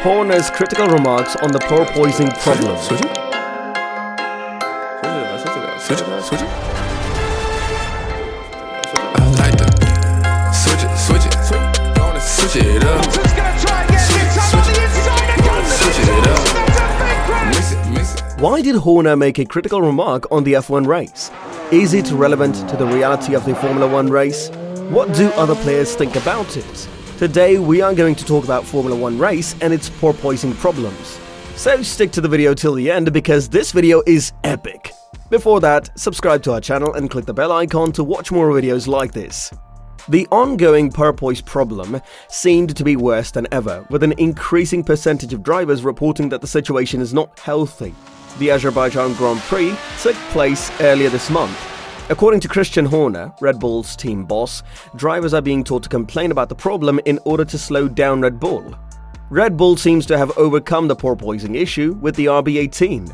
Horner's critical remarks on the porpoising problem. Why did Horner make a critical remark on the F1 race? Is it relevant to the reality of the Formula 1 race? What do other players think about it? Today we are going to talk about Formula 1 race and its porpoising problems. So stick to the video till the end because this video is epic. Before that, subscribe to our channel and click the bell icon to watch more videos like this. The ongoing porpoise problem seemed to be worse than ever, with an increasing percentage of drivers reporting that the situation is not healthy. The Azerbaijan Grand Prix took place earlier this month. According to Christian Horner, Red Bull's team boss, drivers are being taught to complain about the problem in order to slow down Red Bull. Red Bull seems to have overcome the porpoising issue with the RB18,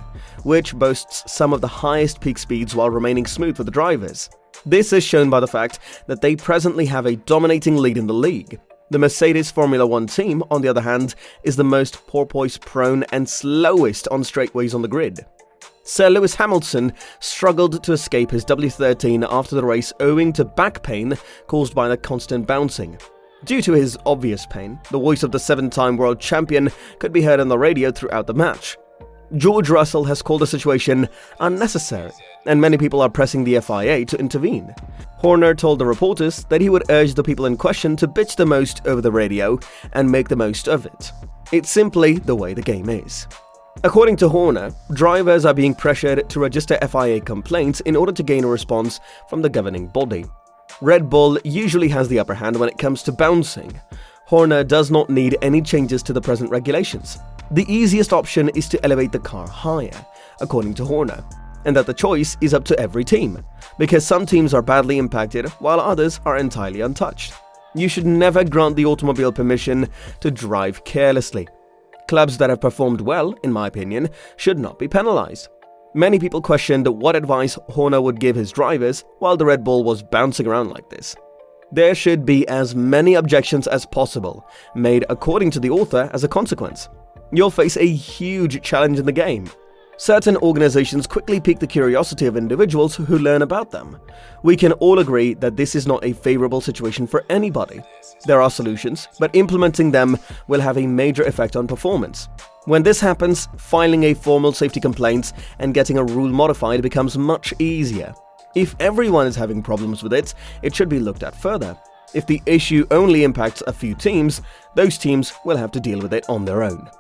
which boasts some of the highest peak speeds while remaining smooth for the drivers. This is shown by the fact that they presently have a dominating lead in the league. The Mercedes Formula 1 team, on the other hand, is the most porpoise-prone and slowest on straightaways on the grid. Sir Lewis Hamilton struggled to escape his W13 after the race owing to back pain caused by the constant bouncing. Due to his obvious pain, the voice of the 7-time world champion could be heard on the radio throughout the match. George Russell has called the situation unnecessary, and many people are pressing the FIA to intervene. Horner told the reporters that he would urge the people in question to bitch the most over the radio and make the most of it. It's simply the way the game is. According to Horner, drivers are being pressured to register FIA complaints in order to gain a response from the governing body. Red Bull usually has the upper hand when it comes to bouncing. Horner does not need any changes to the present regulations. The easiest option is to elevate the car higher, according to Horner, and that the choice is up to every team, because some teams are badly impacted while others are entirely untouched. You should never grant the automobile permission to drive carelessly. Clubs that have performed well, in my opinion, should not be penalized. Many people questioned what advice Horner would give his drivers while the Red Bull was bouncing around like this. There should be as many objections as possible, made according to the author as a consequence. You'll face a huge challenge in the game. Certain organizations quickly pique the curiosity of individuals who learn about them. We can all agree that this is not a favorable situation for anybody. There are solutions, but implementing them will have a major effect on performance. When this happens, filing a formal safety complaint and getting a rule modified becomes much easier. If everyone is having problems with it, it should be looked at further. If the issue only impacts a few teams, those teams will have to deal with it on their own.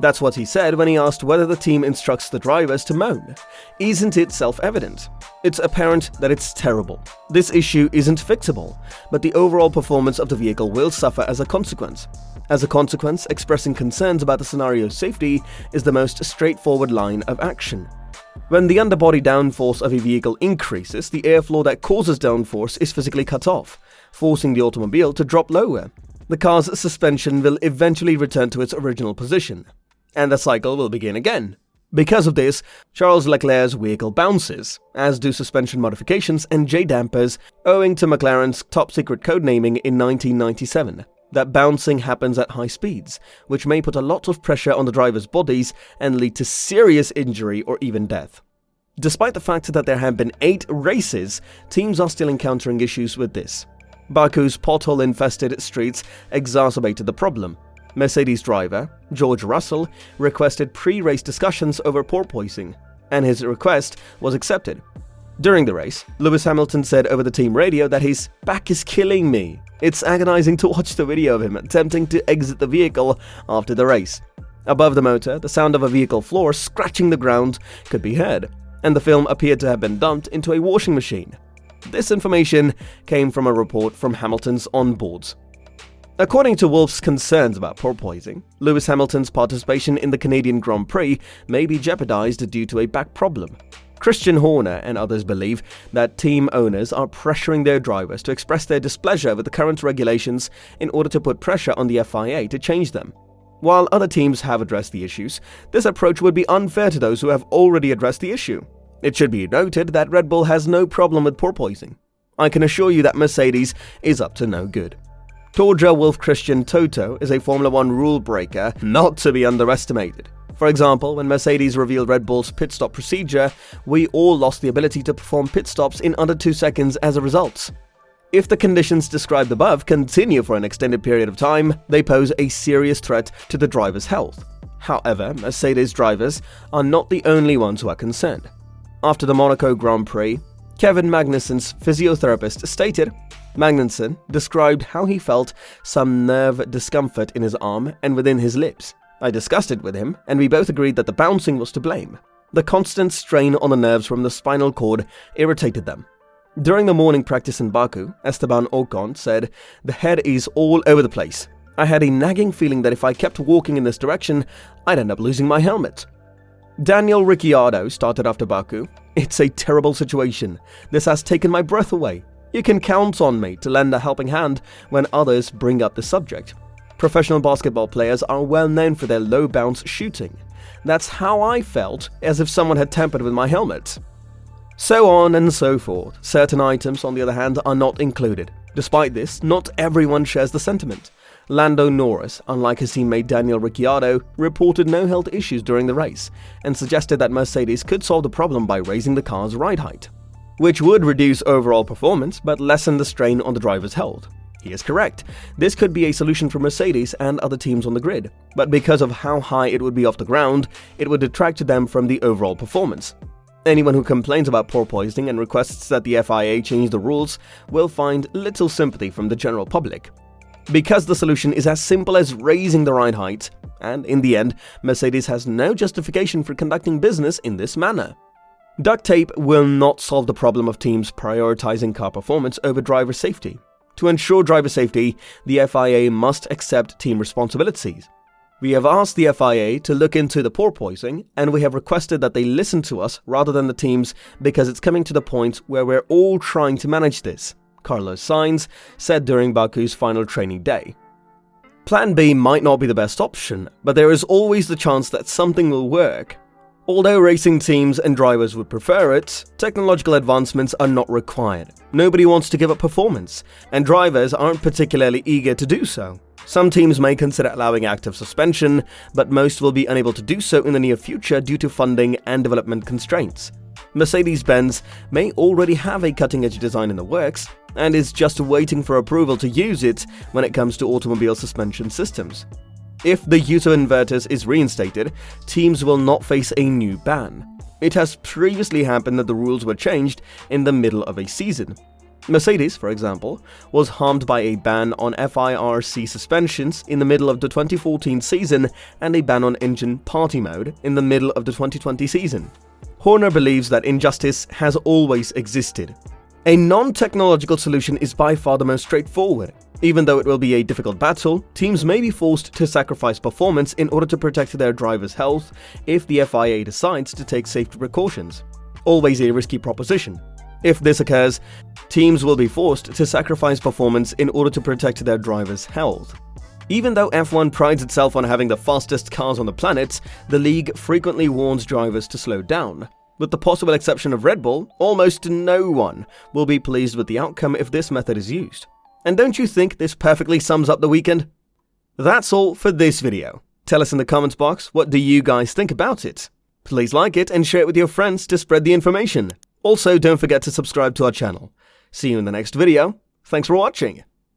That's what he said when he asked whether the team instructs the drivers to moan. Isn't it self-evident? It's apparent that it's terrible. This issue isn't fixable, but the overall performance of the vehicle will suffer as a consequence. As a consequence, expressing concerns about the scenario's safety is the most straightforward line of action. When the underbody downforce of a vehicle increases, the airflow that causes downforce is physically cut off, forcing the automobile to drop lower. The car's suspension will eventually return to its original position, and the cycle will begin again. Because of this, Charles Leclerc's vehicle bounces, as do suspension modifications and J-dampers, owing to McLaren's top-secret codenaming in 1997. That bouncing happens at high speeds, which may put a lot of pressure on the drivers' bodies and lead to serious injury or even death. Despite the fact that there have been 8 races, teams are still encountering issues with this. Baku's pothole-infested streets exacerbated the problem. Mercedes driver, George Russell, requested pre-race discussions over porpoising, and his request was accepted. During the race, Lewis Hamilton said over the team radio that his back is killing me. It's agonizing to watch the video of him attempting to exit the vehicle after the race. Above the motor, the sound of a vehicle floor scratching the ground could be heard, and the film appeared to have been dumped into a washing machine. This information came from a report from Hamilton's onboards. According to Wolff's concerns about porpoising, Lewis Hamilton's participation in the Canadian Grand Prix may be jeopardized due to a back problem. Christian Horner and others believe that team owners are pressuring their drivers to express their displeasure with the current regulations in order to put pressure on the FIA to change them. While other teams have addressed the issues, this approach would be unfair to those who have already addressed the issue. It should be noted that Red Bull has no problem with porpoising. I can assure you that Mercedes is up to no good. Torja Wolf Christian Toto is a Formula 1 rule breaker not to be underestimated. For example, when Mercedes revealed Red Bull's pit stop procedure, we all lost the ability to perform pit stops in under 2 seconds as a result. If the conditions described above continue for an extended period of time, they pose a serious threat to the driver's health. However, Mercedes drivers are not the only ones who are concerned. After the Monaco Grand Prix, Kevin Magnussen's physiotherapist stated, Magnussen described how he felt some nerve discomfort in his arm and within his lips. I discussed it with him, and we both agreed that the bouncing was to blame. The constant strain on the nerves from the spinal cord irritated them. During the morning practice in Baku, Esteban Ocon said, the head is all over the place. I had a nagging feeling that if I kept walking in this direction, I'd end up losing my helmet. Daniel Ricciardo started after Baku. It's a terrible situation. This has taken my breath away. You can count on me to lend a helping hand when others bring up the subject. Professional basketball players are well known for their low bounce shooting. That's how I felt, as if someone had tampered with my helmet. So on and so forth. Certain items, on the other hand, are not included. Despite this, not everyone shares the sentiment. Lando Norris, unlike his teammate Daniel Ricciardo, reported no health issues during the race and suggested that Mercedes could solve the problem by raising the car's ride height, which would reduce overall performance but lessen the strain on the driver's health. He is correct. This could be a solution for Mercedes and other teams on the grid, but because of how high it would be off the ground, it would detract them from the overall performance. Anyone who complains about porpoising and requests that the FIA change the rules will find little sympathy from the general public. Because the solution is as simple as raising the ride height, and in the end, Mercedes has no justification for conducting business in this manner. Duct tape will not solve the problem of teams prioritizing car performance over driver safety. To ensure driver safety, the FIA must accept team responsibilities. We have asked the FIA to look into the porpoising, and we have requested that they listen to us rather than the teams because it's coming to the point where we're all trying to manage this, Carlos Sainz said during Baku's final training day. Plan B might not be the best option, but there is always the chance that something will work. Although racing teams and drivers would prefer it, technological advancements are not required. Nobody wants to give up performance, and drivers aren't particularly eager to do so. Some teams may consider allowing active suspension, but most will be unable to do so in the near future due to funding and development constraints. Mercedes-Benz may already have a cutting-edge design in the works and is just waiting for approval to use it when it comes to automobile suspension systems. If the use of inverters is reinstated, teams will not face a new ban. It has previously happened that the rules were changed in the middle of a season. Mercedes, for example, was harmed by a ban on FIRC suspensions in the middle of the 2014 season and a ban on engine party mode in the middle of the 2020 season. Horner believes that injustice has always existed. A non-technological solution is by far the most straightforward. Even though it will be a difficult battle, teams may be forced to sacrifice performance in order to protect their drivers' health if the FIA decides to take safety precautions. Always a risky proposition. If this occurs, teams will be forced to sacrifice performance in order to protect their drivers' health. Even though F1 prides itself on having the fastest cars on the planet, the league frequently warns drivers to slow down. With the possible exception of Red Bull, almost no one will be pleased with the outcome if this method is used. And don't you think this perfectly sums up the weekend? That's all for this video. Tell us in the comments box, what do you guys think about it? Please like it and share it with your friends to spread the information. Also, don't forget to subscribe to our channel. See you in the next video. Thanks for watching.